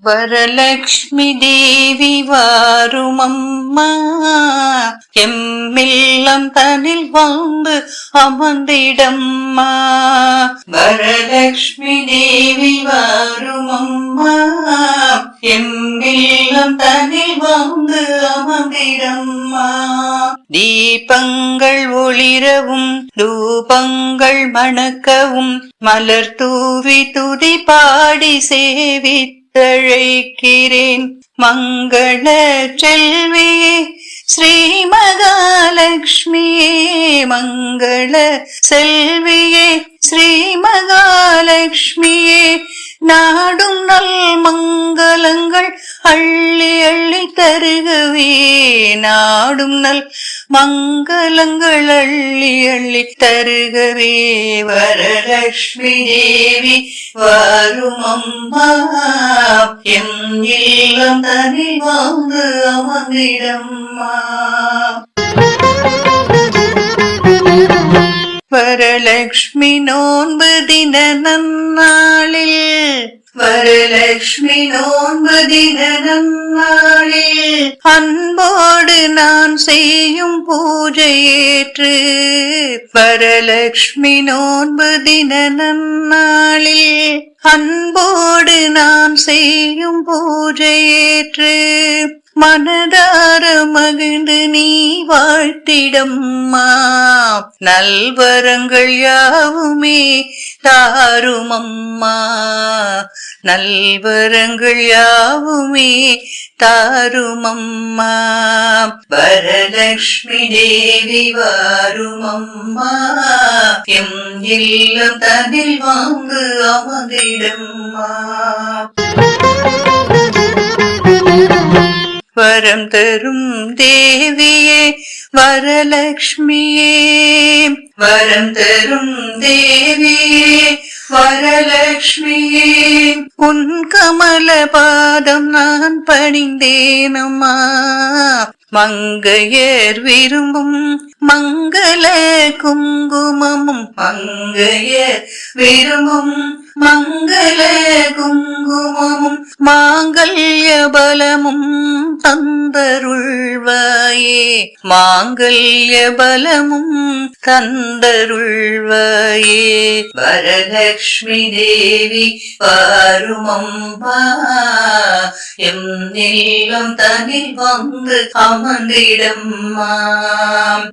வரலக்ஷ்மி தேவி வாருமம்மா, எம்மில்லம் தனில் வந்து அமர்ந்திடம்மா. வரலக்ஷ்மி தேவி வாருமம்மா, எம்மில்லம் தனில் வந்து அமர்ந்திடம்மா. தீபங்கள் ஒளிரவும் தூபங்கள் மணக்கவும் மலர் தூவி துதி பாடி சேவித்தழைக்கிறேன். மங்கள செல்வியே ஸ்ரீ மகாலட்சுமியே, மங்கள செல்வியே ஸ்ரீ மகாலட்சுமியே, நாடும் நல் மங்களங்கள் அள்ளி அள்ளி தருகவே, நாடும் நல் மங்களங்கள் அள்ளி அள்ளி தருகவே. வரலக்ஷ்மி தேவி வாருமம்மா, எம் இல்லம் தனில் வந்து அமர்ந்திடம்மா. வரலக்ஷ்மி நோன்பு தின நன்னாளில், வரலக்ஷ்மி நோன்பு தின நன்னாளில், அன்போடு நான் செய்யும் பூஜையேற்று. வரலக்ஷ்மி நோன்பு தின நன்னாளில், அன்போடு நான் செய்யும் பூஜையேற்று. மனதார மகிழ்ந்து நீ வாழ்த்திடம்மா, நல்வரங்கள் யாவுமே தாருமம்மா, நல்வரங்கள் யாவுமே தாருமம்மா. வரலக்ஷ்மி தேவி வாருமம்மா, எம் இல்லம் தனில் வந்து அமர்ந்திடம்மா. வரம் தரும் தேவியே வரலக்ஷ்மியே, வரம் தரும் தேவியே வரலக்ஷ்மியே, உன் கமல பாதம் நான் பணிந்தேனம்மா. மங்கையர் விரும்பும் மங்கள குங்குமமும், மங்கையர் விரும்பும் மங்கள குங்குமமும், மாங்கல்ய பலமும் தந்தருள்வாயே, மாங்கல்ய பலமும் தந்தருள்வாயே. வரலக்ஷ்மி தேவி வாருமம்மா, எம் இல்லம் தனில் வந்து அமர்ந்திடம்மா.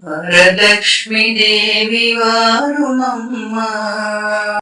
வரலக்ஷ்மி தேவி வாருமம்மா.